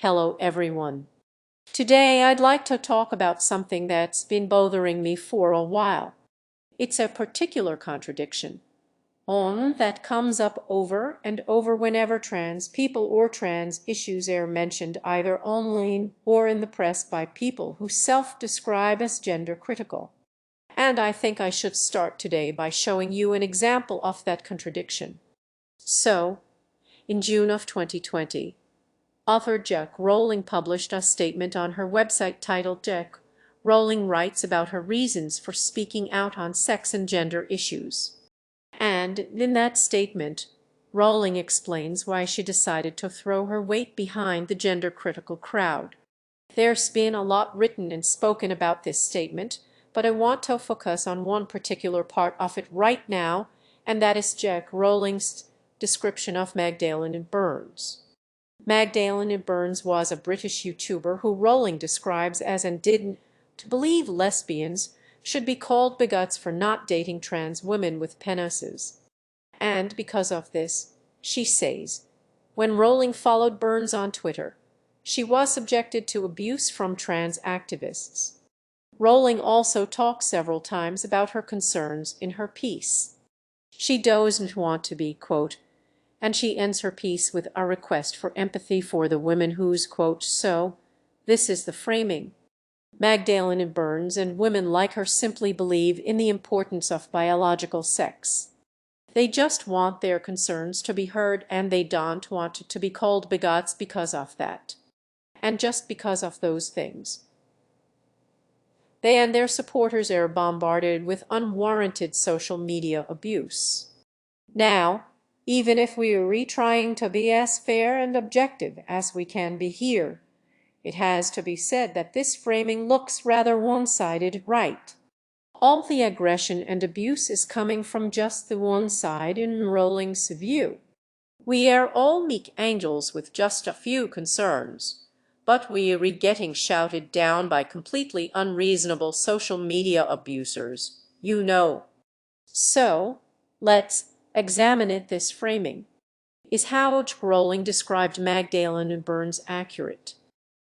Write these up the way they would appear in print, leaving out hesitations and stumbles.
Hello everyone. Today I'd like to talk about something that's been bothering me for a while. It's a particular contradiction, one that comes up over and over whenever trans people or trans issues are mentioned either online or in the press by people who self-describe as gender critical. And I think I should start today by showing you an example of that contradiction. So, in June of 2020, author Rowling published a statement on her website titled Rowling writes about her reasons for speaking out on sex and gender issues. And in that statement, Rowling explains why she decided to throw her weight behind the gender-critical crowd. There's been a lot written and spoken about this statement, but I want to focus on one particular part of it right now, and that is Rowling's description of Magdalene Burns. Magdalene Burns was a British YouTuber who Rowling describes as and didn't to believe lesbians should be called bigots for not dating trans women with penises. And because of this, she says, when Rowling followed Burns on Twitter, she was subjected to abuse from trans activists. Rowling also talked several times about her concerns in her piece. She doesn't want to be, quote, and she ends her piece with a request for empathy for the women whose, quote, so, this is the framing. Magdalene Burns and women like her simply believe in the importance of biological sex. They just want their concerns to be heard, and they don't want to be called bigots because of that. And just because of those things. They and their supporters are bombarded with unwarranted social media abuse. Now, even if we are trying to be as fair and objective as we can be here, it has to be said that this framing looks rather one-sided, right? All the aggression and abuse is coming from just the one side in Rowling's view. We are all meek angels with just a few concerns, but we are getting shouted down by completely unreasonable social media abusers, you know. So, let's examine it. This framing. Is how Rowling described Magdalene Burns accurate?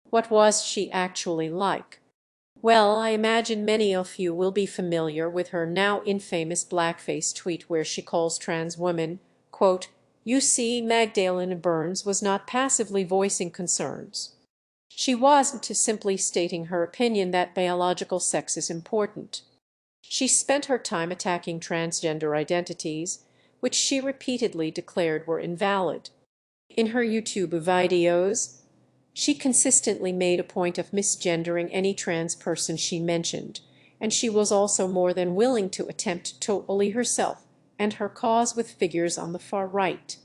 What was she actually like? Well, I imagine many of you will be familiar with her now infamous blackface tweet where she calls trans women, quote, you see, Magdalene Burns was not passively voicing concerns. She wasn't simply stating her opinion that biological sex is important. She spent her time attacking transgender identities, which she repeatedly declared were invalid. In her YouTube videos, she consistently made a point of misgendering any trans person she mentioned, and she was also more than willing to attempt to bully herself and her cause with figures on the far right.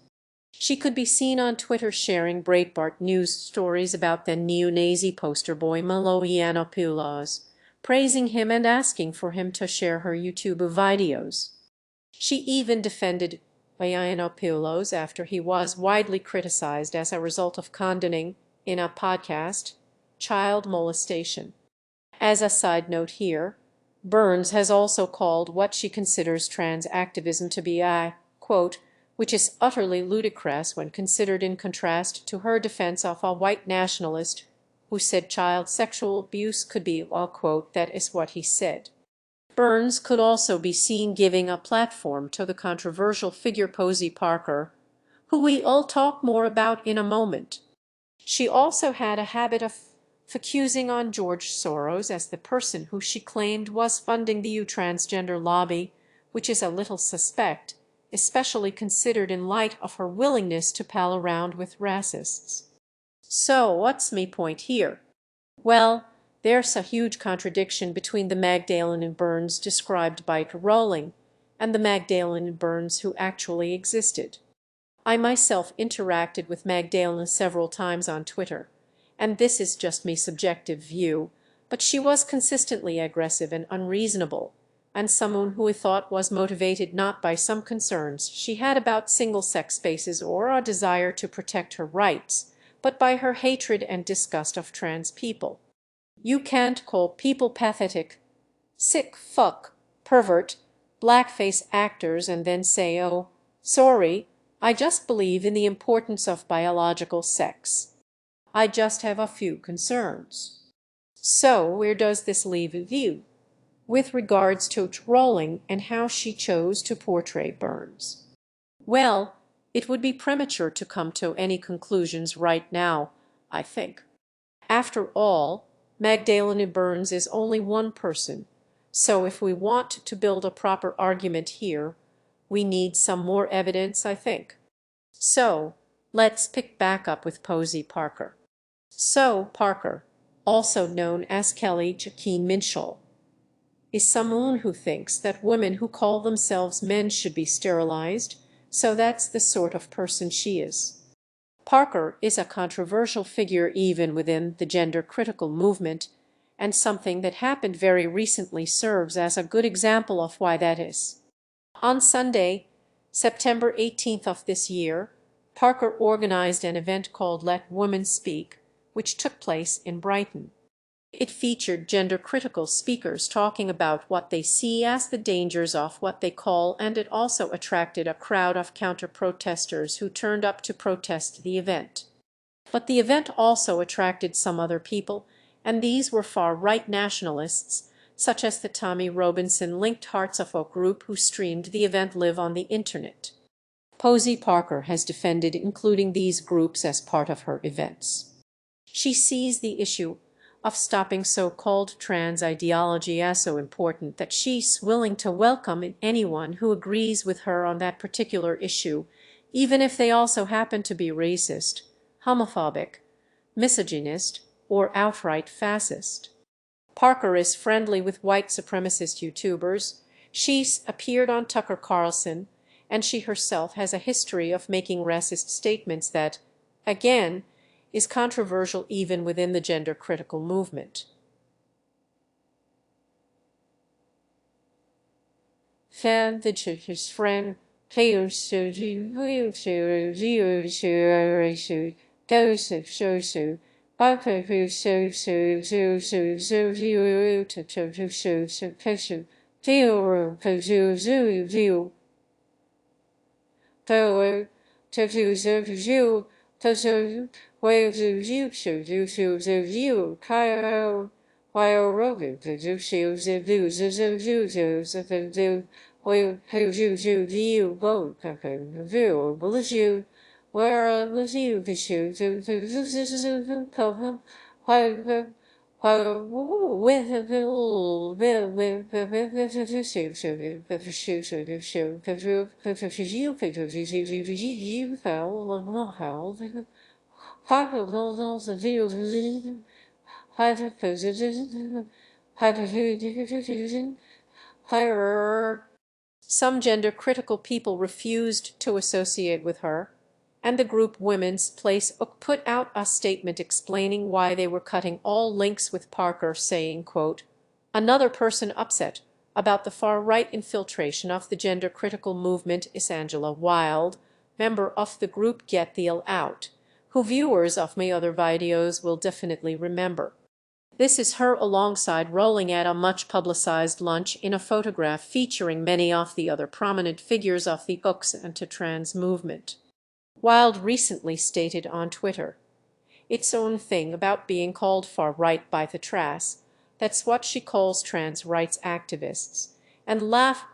She could be seen on Twitter sharing Breitbart news stories about the neo-Nazi poster boy Milo Yiannopoulos, praising him and asking for him to share her YouTube videos. She even defended Yiannopoulos after he was widely criticized as a result of condoning, in a podcast, child molestation. As a side note here, Burns has also called what she considers trans activism to be a, quote, which is utterly ludicrous when considered in contrast to her defense of a white nationalist who said child sexual abuse could be, well, quote, that is what he said. Burns could also be seen giving a platform to the controversial figure Posey Parker, who we all talk more about in a moment. She also had a habit of focusing on George Soros as the person who she claimed was funding the transgender lobby, which is a little suspect, especially considered in light of her willingness to pal around with racists. So what's my point here? Well, there's a huge contradiction between the Magdalene Burns described by Rowling and the Magdalene Burns who actually existed. I myself interacted with Magdalene several times on Twitter, and this is just my subjective view, but she was consistently aggressive and unreasonable, and someone who I thought was motivated not by some concerns she had about single-sex spaces or a desire to protect her rights, but by her hatred and disgust of trans people. You can't call people pathetic, sick fuck, pervert, blackface actors and then say, oh, sorry, I just believe in the importance of biological sex. I just have a few concerns. So where does this leave you with regards to Rowling and how she chose to portray Burns? Well, it would be premature to come to any conclusions right now, I think. After all, Magdalena Burns is only one person, so if we want to build a proper argument here, we need some more evidence, I think. So let's pick back up with Posey Parker. So Parker, also known as Kelly Jaqueen Minshall, is someone who thinks that women who call themselves men should be sterilized, so that's the sort of person she is. Parker is a controversial figure even within the gender-critical movement, and something that happened very recently serves as a good example of why that is. On Sunday, September 18th of this year, Parker organized an event called Let Women Speak, which took place in Brighton. It featured gender-critical speakers talking about what they see as the dangers of what they call, and it also attracted a crowd of counter-protesters who turned up to protest the event. But the event also attracted some other people, and these were far-right nationalists, such as the Tommy Robinson-linked Hearts of Oak group who streamed the event live on the internet. Posey Parker has defended including these groups as part of her events. She sees the issue of stopping so-called trans ideology as so important that she's willing to welcome anyone who agrees with her on that particular issue, even if they also happen to be racist, homophobic, misogynist, or outright fascist. Parker is friendly with white supremacist YouTubers. She's appeared on Tucker Carlson, and she herself has a history of making racist statements that, again, is controversial even within the gender-critical movement. His friend Some gender-critical people refused to associate with her, and the group Women's Place put out a statement explaining why they were cutting all links with Parker, saying, quote, "Another person upset about the far-right infiltration of the gender-critical movement is Angela Wild, member of the group Get the L Out, who viewers of my other videos will definitely remember. This is her alongside Rowling at a much-publicized lunch in a photograph featuring many of the other prominent figures of the anti-trans movement." Wild recently stated on Twitter, "Its own thing about being called far-right by the TRAS, that's what she calls trans rights activists, and laugh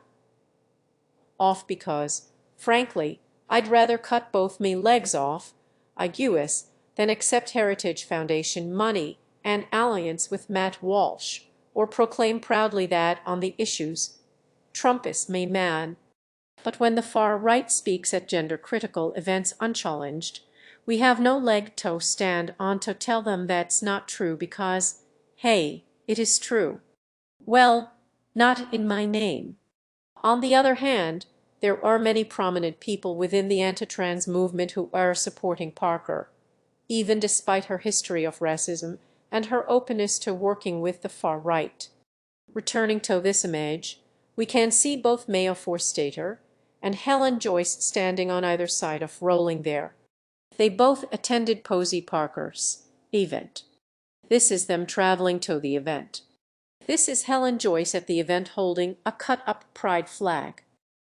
off because, frankly, I'd rather cut both me legs off, I guess, than accept Heritage Foundation money and alliance with Matt Walsh, or proclaim proudly that, on the issues, Trump is me man." But when the far right speaks at gender-critical events unchallenged, we have no leg to stand on to tell them that's not true because, hey, it is true. Well, not in my name. On the other hand, there are many prominent people within the anti-trans movement who are supporting Parker, even despite her history of racism and her openness to working with the far right. Returning to this image, we can see both Maya Forstater and Helen Joyce standing on either side of Rowling there. They both attended Posey Parker's event. This is them traveling to the event. This is Helen Joyce at the event holding a cut-up pride flag.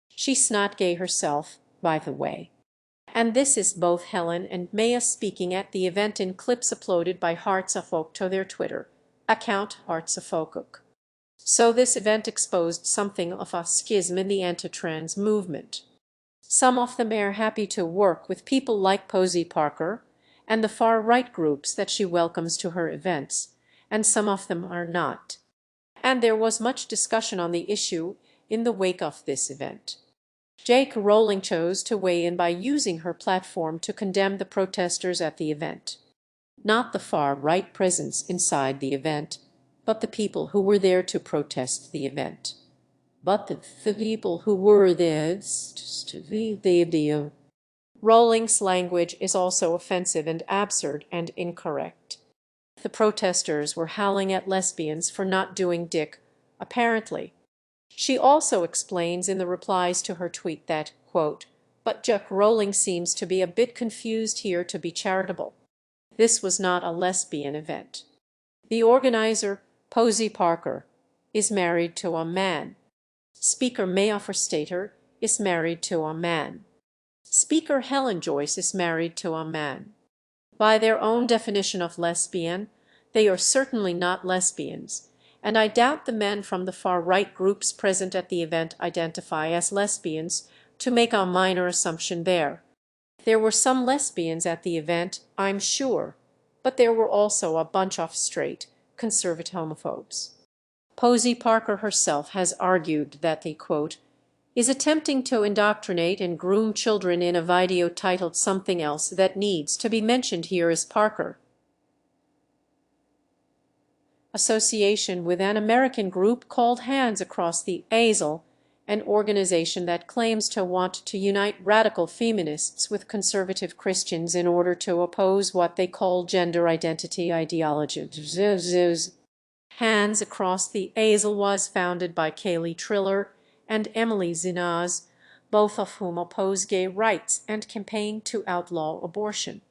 She's not gay herself, by the way. And this is both Helen and Maya speaking at the event in clips uploaded by Hearts of Oak to their Twitter account Hearts of Oak. So this event exposed something of a schism in the anti-trans movement. Some of them are happy to work with people like Posey Parker and the far-right groups that she welcomes to her events, and some of them are not. And there was much discussion on the issue in the wake of this event. Rowling chose to weigh in by using her platform to condemn the protesters at the event. Not the far-right presence inside the event, but the people who were there to protest the event. But the people who were there Rowling's language is also offensive and absurd and incorrect. The protesters were howling at lesbians for not doing dick, apparently. She also explains in the replies to her tweet that, quote, "But Rowling seems to be a bit confused here to be charitable. This was not a lesbian event. The organizer, Posey Parker, is married to a man. Speaker Maya Forstater is married to a man. Speaker Helen Joyce is married to a man. By their own definition of lesbian, they are certainly not lesbians, and I doubt the men from the far-right groups present at the event identify as lesbians, to make a minor assumption there. There were some lesbians at the event, I'm sure, but there were also a bunch of straight, conservative homophobes." Posey Parker herself has argued that the, quote, "is attempting to indoctrinate and groom children in a video titled something else that needs to be mentioned here is Parker. Association with an American group called Hands Across the Aisle, an organization that claims to want to unite radical feminists with conservative Christians in order to oppose what they call gender identity ideology. Hands Across the Aisle was founded by Kaylee Triller and Emily Zinaz, both of whom oppose gay rights and campaign to outlaw abortion.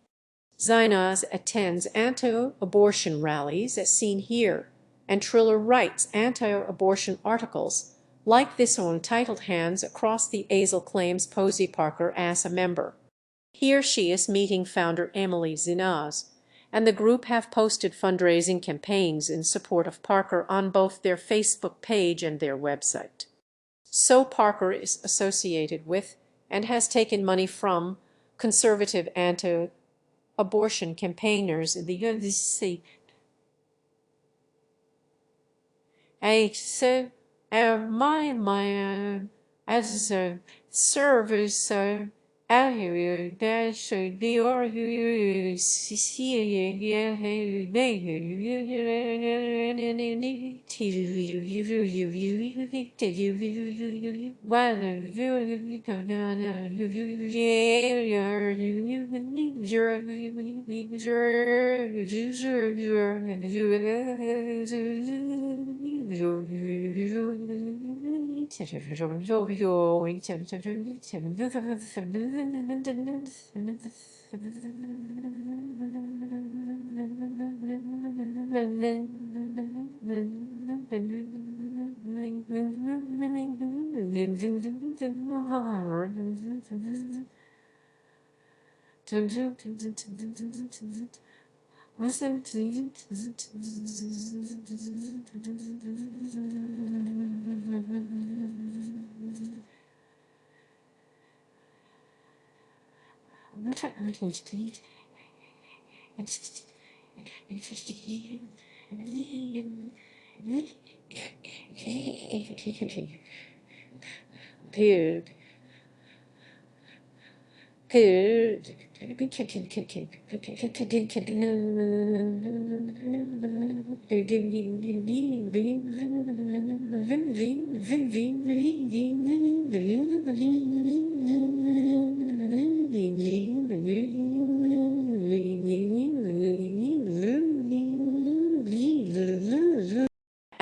Zinaz attends anti-abortion rallies as seen here, and Triller writes anti-abortion articles like this on Untitled Hands Across the Aisle claims Posey Parker as a member. Here she is meeting founder Emily Zinaz, and the group have posted fundraising campaigns in support of Parker on both their Facebook page and their website. So Parker is associated with and has taken money from conservative anti-abortion campaigners in the United States. As a service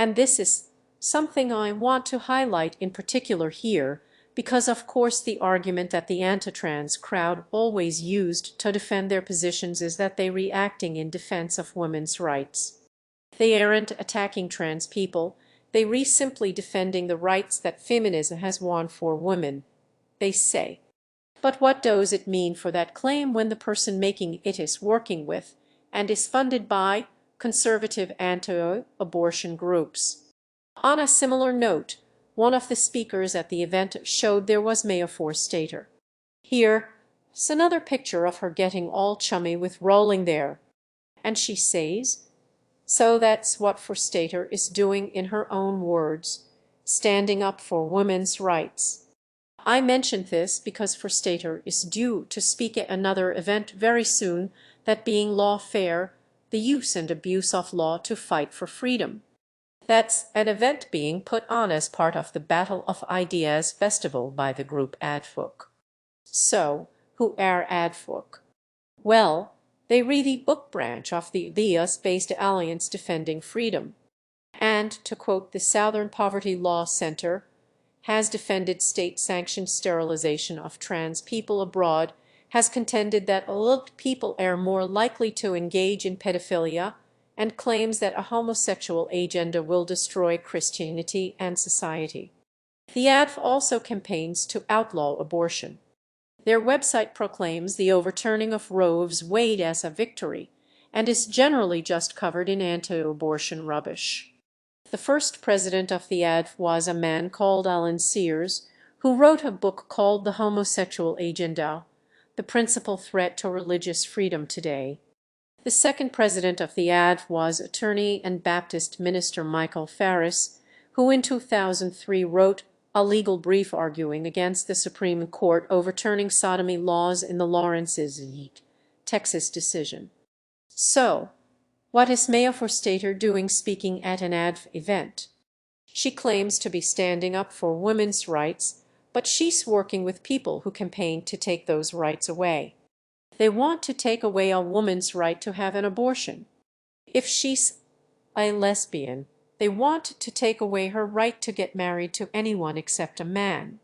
And this is something I want to highlight in particular here, because of course the argument that the anti-trans crowd always used to defend their positions is that they're reacting in defense of women's rights. They aren't attacking trans people, they're simply defending the rights that feminism has won for women, they say. But what does it mean for that claim when the person making it is working with and is funded by conservative anti-abortion groups? On a similar note, one of the speakers at the event showed there was Maya Forstater. Here's another picture of her getting all chummy with Rowling there. And she says, so that's what Forstater is doing in her own words, standing up for women's rights. I mentioned this because Forstater is due to speak at another event very soon, that being Lawfare, the use and abuse of law to fight for freedom. That's an event being put on as part of the Battle of Ideas Festival by the group Adfolk. So, who are Adfolk? Well, they read the book branch of the US-based Alliance Defending Freedom. And, to quote the Southern Poverty Law Center, has defended state-sanctioned sterilization of trans people abroad, has contended that adult people are more likely to engage in pedophilia, and claims that a homosexual agenda will destroy Christianity and society. The ADF also campaigns to outlaw abortion. Their website proclaims the overturning of Roe v. Wade as a victory, and is generally just covered in anti-abortion rubbish. The first president of the ADF was a man called Alan Sears, who wrote a book called The Homosexual Agenda, The Principal Threat to Religious Freedom Today. The second president of the ADF was attorney and Baptist minister Michael Farris, who in 2003 wrote a legal brief arguing against the Supreme Court overturning sodomy laws in the Lawrence's Texas decision. So, what is Maya Forstater doing speaking at an ADF event? She claims to be standing up for women's rights, but she's working with people who campaign to take those rights away. They want to take away a woman's right to have an abortion. If she's a lesbian, they want to take away her right to get married to anyone except a man.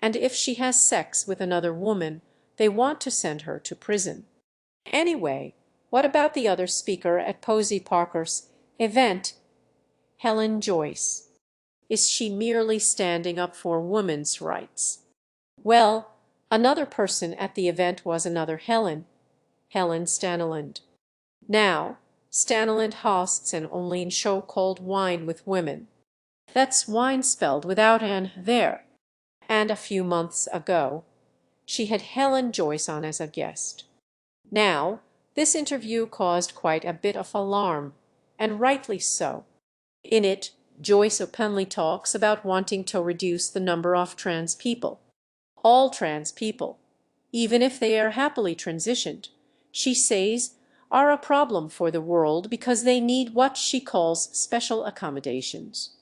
And if she has sex with another woman, they want to send her to prison. Anyway, what about the other speaker at Posey Parker's event, Helen Joyce? Is she merely standing up for women's rights? Well, another person at the event was another Helen Staniland. Now, Staniland hosts an online show called Wine with Women. That's wine spelled without an there. And a few months ago, she had Helen Joyce on as a guest. Now, this interview caused quite a bit of alarm, and rightly so. In it, Joyce openly talks about wanting to reduce the number of trans people. All trans people, even if they are happily transitioned, she says, are a problem for the world because they need what she calls special accommodations.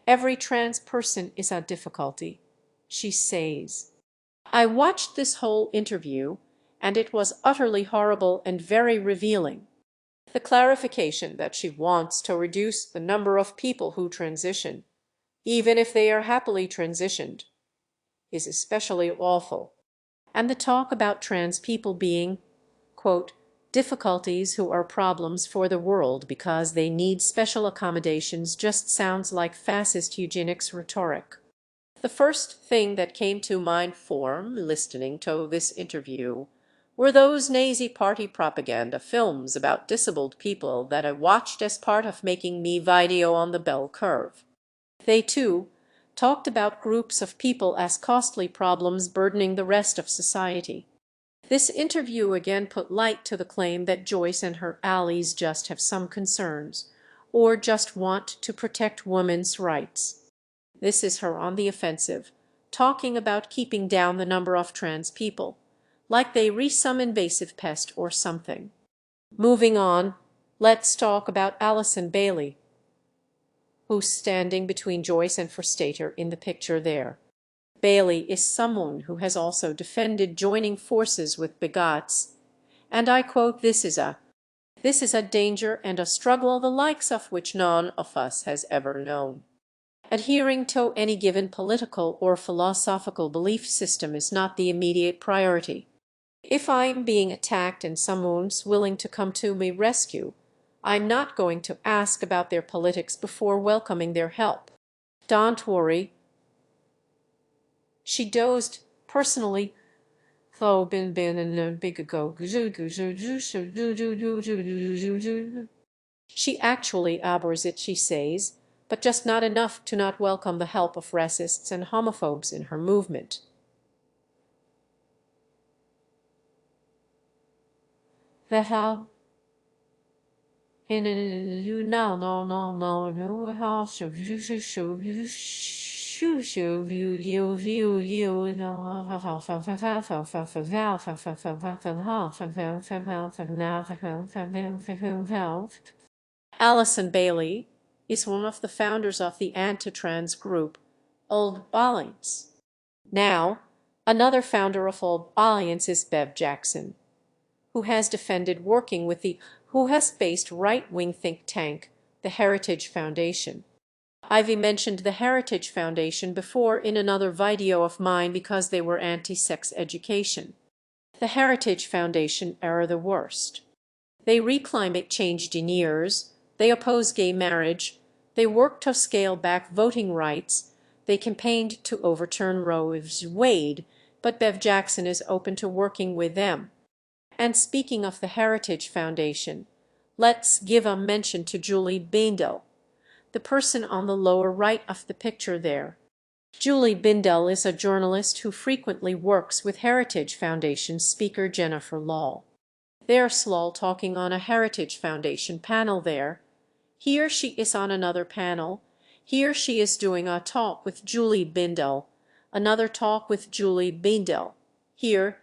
Every trans person is a difficulty, she says. I watched this whole interview, and it was utterly horrible and very revealing. The clarification that she wants to reduce the number of people who transition, even if they are happily transitioned, is especially awful. And the talk about trans people being, quote, difficulties who are problems for the world because they need special accommodations just sounds like fascist eugenics rhetoric. The first thing that came to mind from listening to this interview were those Nazi party propaganda films about disabled people that I watched as part of making me video on the bell curve. They, too, talked about groups of people as costly problems burdening the rest of society. This interview again put light to the claim that Joyce and her allies just have some concerns, or just want to protect women's rights. This is her on the offensive, talking about keeping down the number of trans people, like they re some invasive pest or something. Moving on, let's talk about Allison Bailey, who's standing between Joyce and Forstater in the picture there. Bailey is someone who has also defended joining forces with bigots, and I quote, this is a danger and a struggle the likes of which none of us has ever known. Adhering to any given political or philosophical belief system is not the immediate priority. If I'm being attacked and someone's willing to come to my rescue, I'm not going to ask about their politics before welcoming their help. Don't worry. She dozed. Personally, Though bin and a big go. She actually abhors it, she says, but just not enough to not welcome the help of racists and homophobes in her movement. The hell? In you now, no house of you Alison Bailey is one of the founders of the anti-trans group Old Alliance. Now, another founder of Old Alliance is Bev Jackson, who has based right-wing think tank, the Heritage Foundation. I've mentioned the Heritage Foundation before in another video of mine because they were anti-sex education. The Heritage Foundation are the worst. They reclimate change deniers, they oppose gay marriage, they work to scale back voting rights, they campaigned to overturn Roe v. Wade, but Bev Jackson is open to working with them. And speaking of the Heritage Foundation, let's give a mention to Julie Bindel, the person on the lower right of the picture there. Julie Bindel is a journalist who frequently works with Heritage Foundation speaker Jennifer Law. There's Law talking on a Heritage Foundation panel there. Here she is on another panel. Here she is doing a talk with Julie Bindel, another talk with Julie Bindel. Here,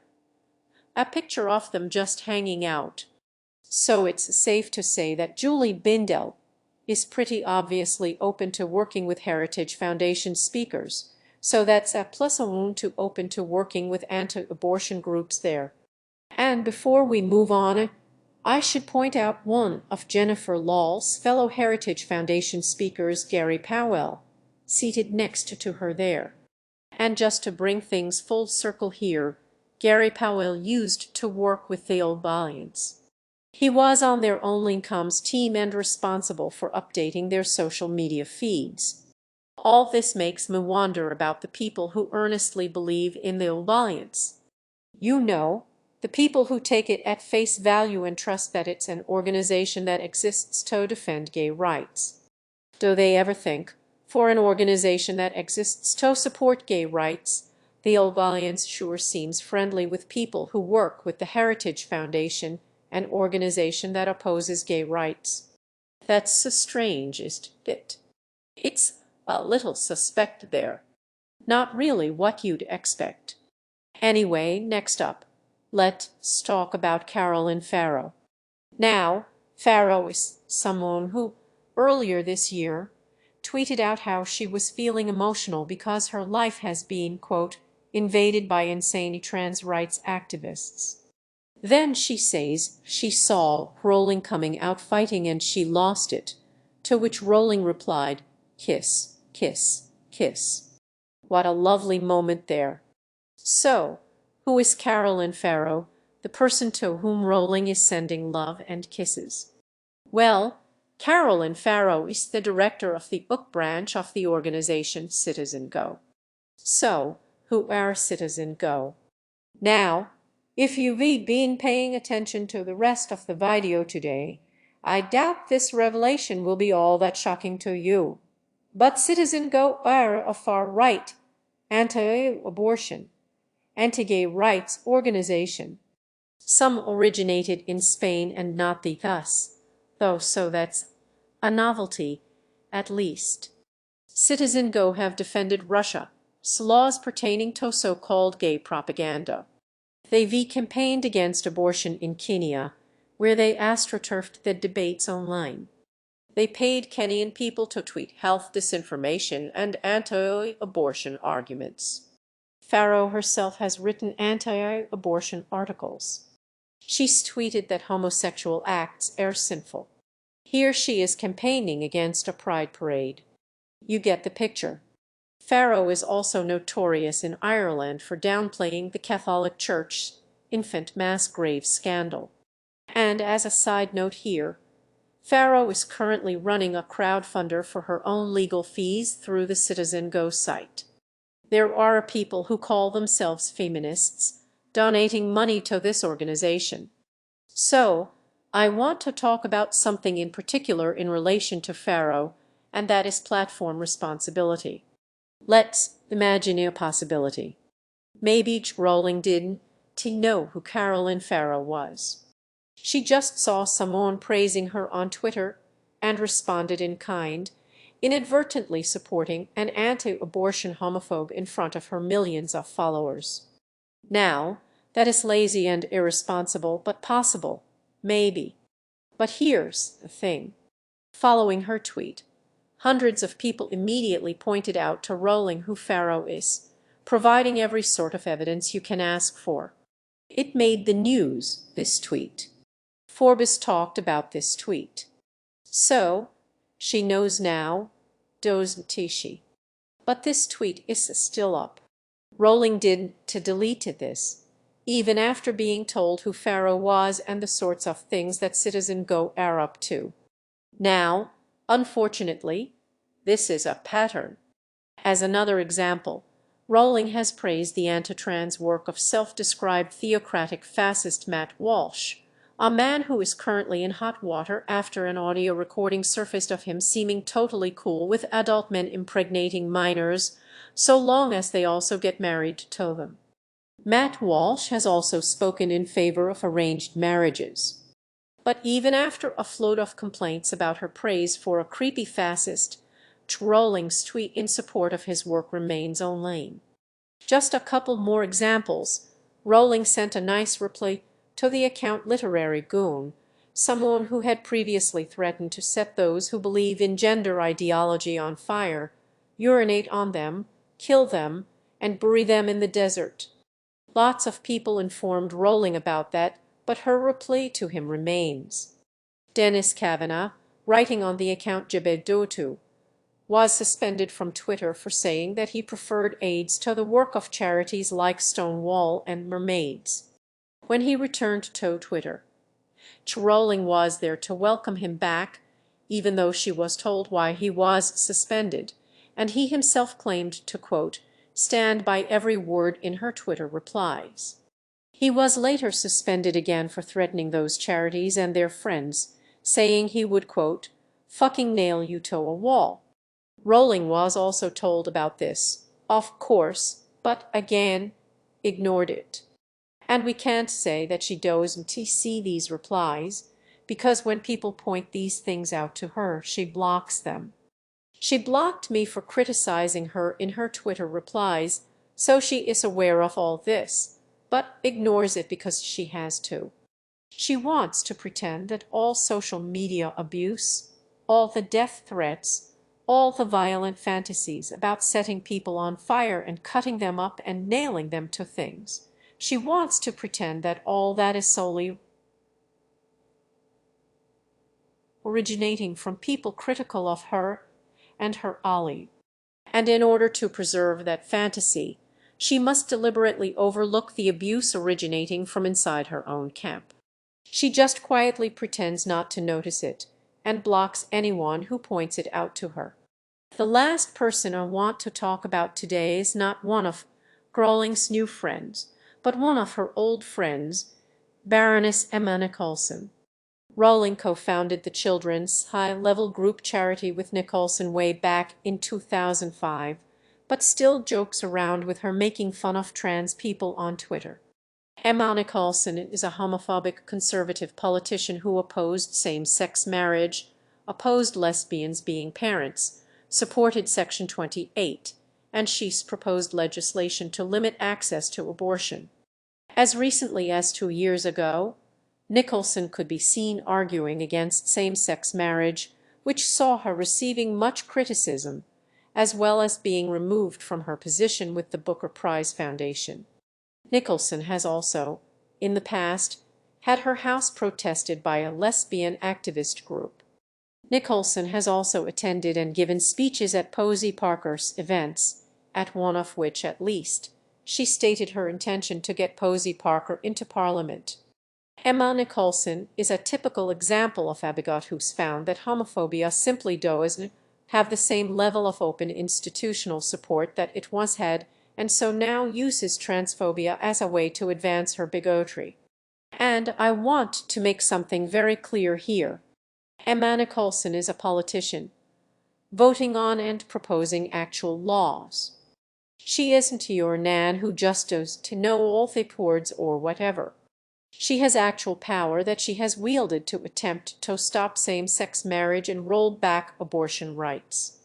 a picture of them just hanging out. So it's safe to say that Julie Bindel is pretty obviously open to working with Heritage Foundation speakers, so that's a plus one to open to working with anti-abortion groups there. And before we move on, I should point out one of Jennifer Law's fellow Heritage Foundation speakers, Gary Powell, seated next to her there. And just to bring things full circle here, Gary Powell used to work with the Old Alliance. He was on their OnlyComs team and responsible for updating their social media feeds. All this makes me wonder about the people who earnestly believe in the Old Alliance. You know, the people who take it at face value and trust that it's an organization that exists to defend gay rights. Do they ever think, for an organization that exists to support gay rights, the Old Alliance sure seems friendly with people who work with the Heritage Foundation, an organization that opposes gay rights? That's the strangest bit. It's a little suspect there. Not really what you'd expect. Anyway, next up, let's talk about Caroline Farrow. Now, Farrow is someone who, earlier this year, tweeted out how she was feeling emotional because her life has been, quote, invaded by insane trans rights activists. Then she says she saw Rowling coming out fighting and she lost it, to which Rowling replied, kiss, kiss, kiss. What a lovely moment there. So, who is Caroline Farrow, the person to whom Rowling is sending love and kisses? Well, Caroline Farrow is the director of the book branch of the organization Citizen Go. So, who are Citizen Go? Now, if you've been paying attention to the rest of the video today, I doubt this revelation will be all that shocking to you. But Citizen Go are a far-right, anti-abortion, anti-gay rights organization. Some originated in Spain and not the US, though, so that's a novelty, at least. Citizen Go have defended Russia's laws pertaining to so-called gay propaganda. They've campaigned against abortion in Kenya, where they astroturfed the debates online. They paid Kenyan people to tweet health disinformation and anti-abortion arguments. Farrow herself has written anti-abortion articles. She's tweeted that homosexual acts are sinful. Here she is campaigning against a pride parade. You get the picture. Farrow is also notorious in Ireland for downplaying the Catholic Church's infant mass grave scandal. And as a side note here, Farrow is currently running a crowdfunder for her own legal fees through the Citizen Go site. There are people who call themselves feminists, donating money to this organization. So, I want to talk about something in particular in relation to Pharaoh, and that is platform responsibility. Let's imagine a possibility. Maybe Rowling didn't know who Carolyn Farrow was. She just saw someone praising her on Twitter and responded in kind, inadvertently supporting an anti-abortion homophobe in front of her millions of followers. Now, that is lazy and irresponsible, but possible. Maybe. But here's the thing. Following her tweet, hundreds of people immediately pointed out to Rowling who Farrow is, providing every sort of evidence you can ask for. It made the news, this tweet. Forbes talked about this tweet. So, she knows now, doesn't she? But this tweet is still up. Rowling didn't delete this, even after being told who Farrow was and the sorts of things that Citizen Go are up to. Now, unfortunately, this is a pattern. As another example, Rowling has praised the anti-trans work of self-described theocratic fascist Matt Walsh, a man who is currently in hot water after an audio recording surfaced of him seeming totally cool with adult men impregnating minors, so long as they also get married to them. Matt Walsh has also spoken in favor of arranged marriages. But even after a flood of complaints about her praise for a creepy fascist, Rowling's tweet in support of his work remains online. Just a couple more examples. Rowling sent a nice reply to the account Literary Goon, someone who had previously threatened to set those who believe in gender ideology on fire, urinate on them, kill them, and bury them in the desert. Lots of people informed Rowling about that, but her reply to him remains. Dennis Kavanagh, writing on the account Jebedotu, was suspended from Twitter for saying that he preferred AIDS to the work of charities like Stonewall and Mermaids. When he returned to Twitter, Rowling was there to welcome him back, even though she was told why he was suspended, and he himself claimed to, quote, stand by every word in her Twitter replies. He was later suspended again for threatening those charities and their friends, saying he would, quote, fucking nail you to a wall. Rowling was also told about this, of course, but again, ignored it. And we can't say that she doesn't see these replies, because when people point these things out to her, she blocks them. She blocked me for criticizing her in her Twitter replies, so she is aware of all this, but ignores it because she has to. She wants to pretend that all social media abuse, all the death threats, all the violent fantasies about setting people on fire and cutting them up and nailing them to things, she wants to pretend that all that is solely originating from people critical of her and her ally. And in order to preserve that fantasy, she must deliberately overlook the abuse originating from inside her own camp. She just quietly pretends not to notice it and blocks anyone who points it out to her. The last person I want to talk about today is not one of Rowling's new friends, but one of her old friends, Baroness Emma Nicholson. Rowling co-founded the children's high-level group charity with Nicholson way back in 2005, but still jokes around with her making fun of trans people on Twitter. Emma Nicholson is a homophobic conservative politician who opposed same-sex marriage, opposed lesbians being parents, supported Section 28, and she's proposed legislation to limit access to abortion. As recently as 2 years ago, Nicholson could be seen arguing against same-sex marriage, which saw her receiving much criticism, as well as being removed from her position with the Booker Prize Foundation. Nicholson has also, in the past, had her house protested by a lesbian activist group. Nicholson has also attended and given speeches at Posey Parker's events, at one of which, at least, she stated her intention to get Posey Parker into Parliament. Emma Nicholson is a typical example of a bigot who's found that homophobia simply doesn't have the same level of open institutional support that it once had and so now uses transphobia as a way to advance her bigotry. And I want to make something very clear here. Emma Nicholson is a politician, voting on and proposing actual laws. She isn't your Nan who just does to know all the words or whatever. She has actual power that she has wielded to attempt to stop same-sex marriage and roll back abortion rights.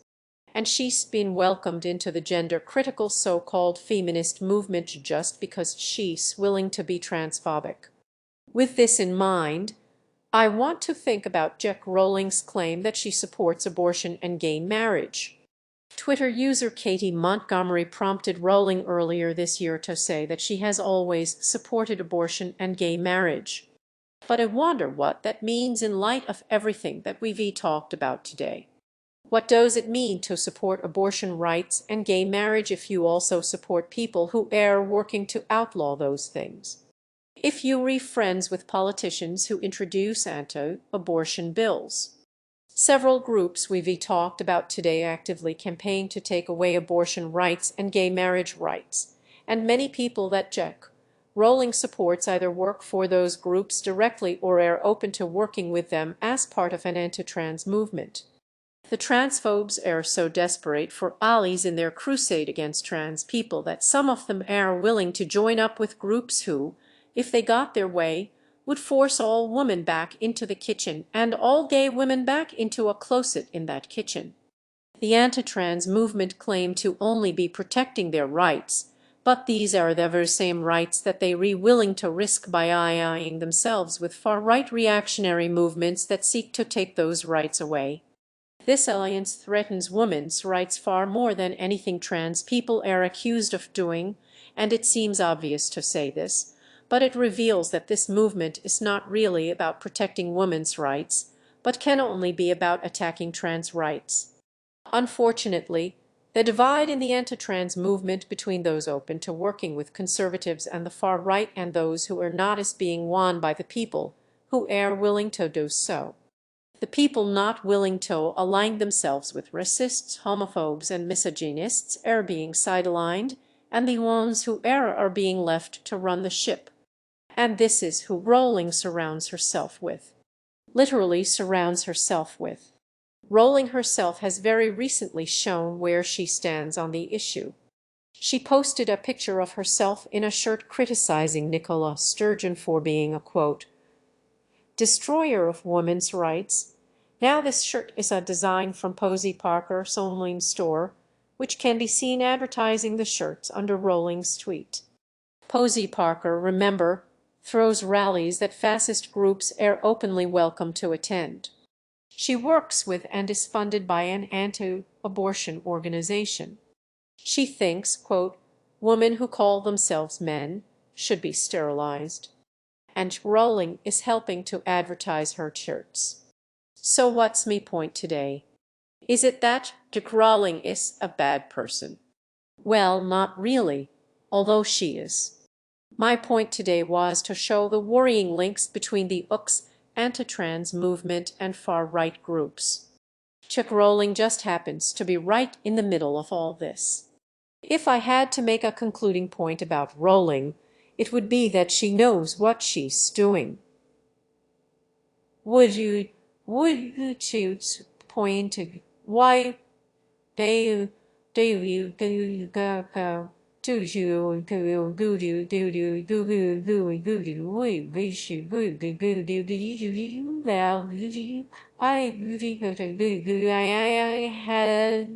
And she's been welcomed into the gender-critical so-called feminist movement just because she's willing to be transphobic. With this in mind, I want to think about J.K. Rowling's claim that she supports abortion and gay marriage. Twitter user Katie Montgomery prompted Rowling earlier this year to say that she has always supported abortion and gay marriage. But I wonder what that means in light of everything that we've talked about today. What does it mean to support abortion rights and gay marriage if you also support people who are working to outlaw those things? If you are friends with politicians who introduce anti-abortion bills? Several groups we've talked about today actively campaign to take away abortion rights and gay marriage rights, and many people that J.K. Rowling supports either work for those groups directly or are open to working with them as part of an anti-trans movement. The transphobes are so desperate for allies in their crusade against trans people that some of them are willing to join up with groups who, if they got their way, would force all women back into the kitchen and all gay women back into a closet in that kitchen. The anti-trans movement claim to only be protecting their rights, but these are the very same rights that they are willing to risk by allying themselves with far-right reactionary movements that seek to take those rights away. This alliance threatens women's rights far more than anything trans people are accused of doing, and it seems obvious to say this, but it reveals that this movement is not really about protecting women's rights, but can only be about attacking trans rights. Unfortunately, the divide in the anti-trans movement between those open to working with conservatives and the far right and those who are not is being won by the people who are willing to do so. The people not willing to align themselves with racists, homophobes, and misogynists are being sidelined, and the ones who are being left to run the ship. And this is who Rowling surrounds herself with. Literally surrounds herself with. Rowling herself has very recently shown where she stands on the issue. She posted a picture of herself in a shirt criticizing Nicola Sturgeon for being a, quote, destroyer of women's rights. Now this shirt is a design from Posey Parker's online store, which can be seen advertising the shirts under Rowling's tweet. Posey Parker, remember, throws rallies that fascist groups are openly welcome to attend. She works with and is funded by an anti-abortion organization. She thinks, quote, women who call themselves men should be sterilized. And Rowling is helping to advertise her shirts. So what's me point today? Is it that J.K. Rowling is a bad person? Well, not really, although she is. My point today was to show the worrying links between the UX anti-trans movement and far-right groups. J.K. Rowling just happens to be right in the middle of all this. If I had to make a concluding point about Rowling, it would be that she knows what she's doing. Would you choose point why do you go do you we wish you would I had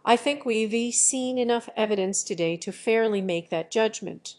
I think we've seen enough evidence today to fairly make that judgment.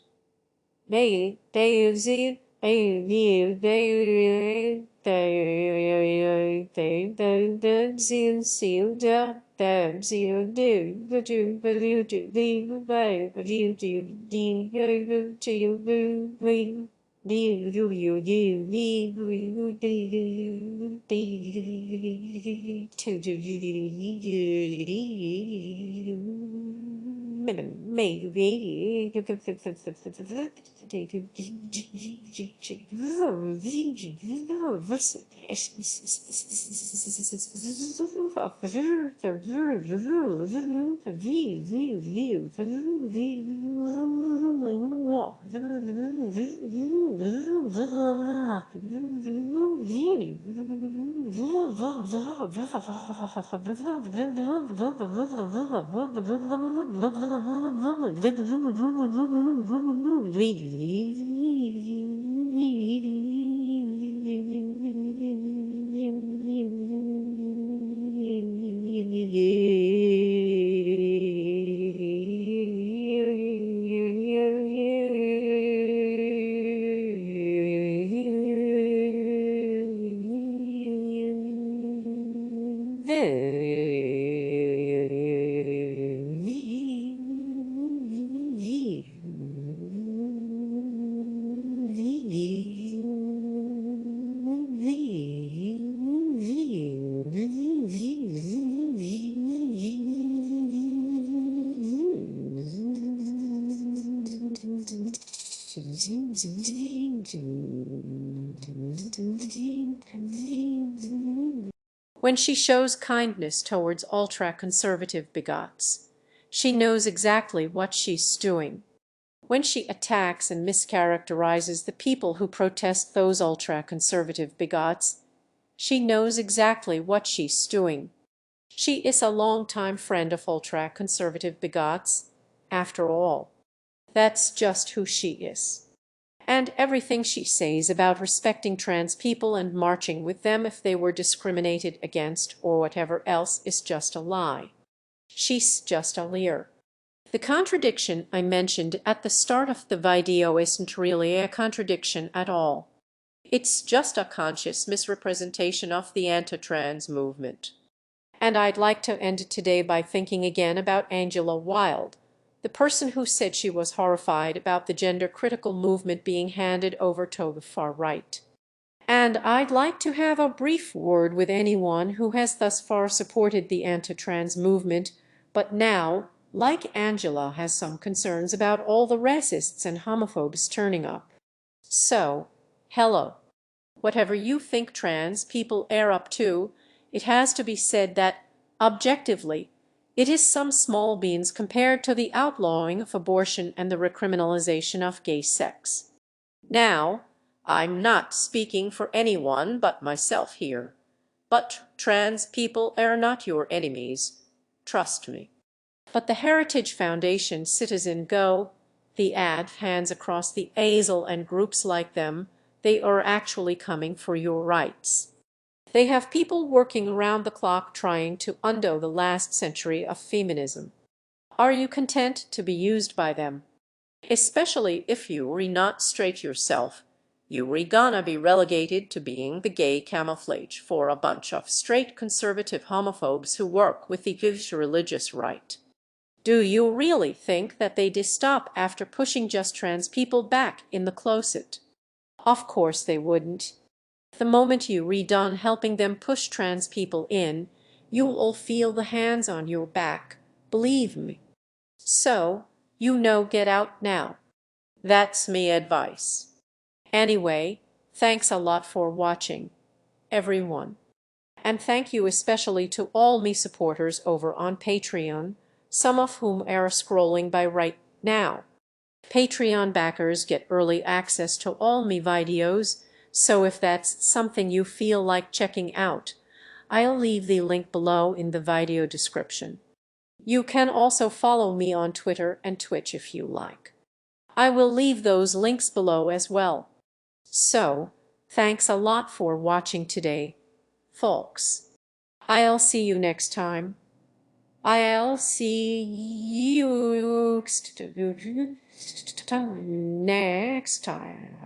When she shows kindness towards ultra-conservative bigots, she knows exactly what she's doing. When she attacks and mischaracterizes the people who protest those ultra-conservative bigots, she knows exactly what she's doing. She is a long-time friend of ultra-conservative bigots. After all, that's just who she is. And everything she says about respecting trans people and marching with them if they were discriminated against or whatever else is just a lie. She's just a liar. The contradiction I mentioned at the start of the video isn't really a contradiction at all. It's just a conscious misrepresentation of the anti-trans movement. And I'd like to end today by thinking again about Angela Wilde, the person who said she was horrified about the gender-critical movement being handed over to the far right. And I'd like to have a brief word with anyone who has thus far supported the anti-trans movement, but now, like Angela, has some concerns about all the racists and homophobes turning up. So, hello. Whatever you think trans people are up to, it has to be said that, objectively, it is some small beans compared to the outlawing of abortion and the recriminalization of gay sex. Now, I'm not speaking for anyone but myself here, but trans people are not your enemies. Trust me. But the Heritage Foundation Citizen Go, the ad hands across the aisle and groups like them, they are actually coming for your rights. They have people working around the clock trying to undo the last century of feminism. Are you content to be used by them? Especially if you re not straight yourself, you re gonna be relegated to being the gay camouflage for a bunch of straight conservative homophobes who work with the religious right. Do you really think that they'd stop after pushing just trans people back in the closet? Of course they wouldn't. The moment you redone helping them push trans people in, you'll all feel the hands on your back, believe me. So, get out now. That's me advice. Anyway, thanks a lot for watching, everyone. And thank you especially to all me supporters over on Patreon, some of whom are scrolling by right now. Patreon backers get early access to all me videos, so if that's something you feel like checking out, I'll leave the link below in the video description. You can also follow me on Twitter and Twitch if you like. I will leave those links below as well. So, thanks a lot for watching today, folks. I'll see you next time. I'll see you next time.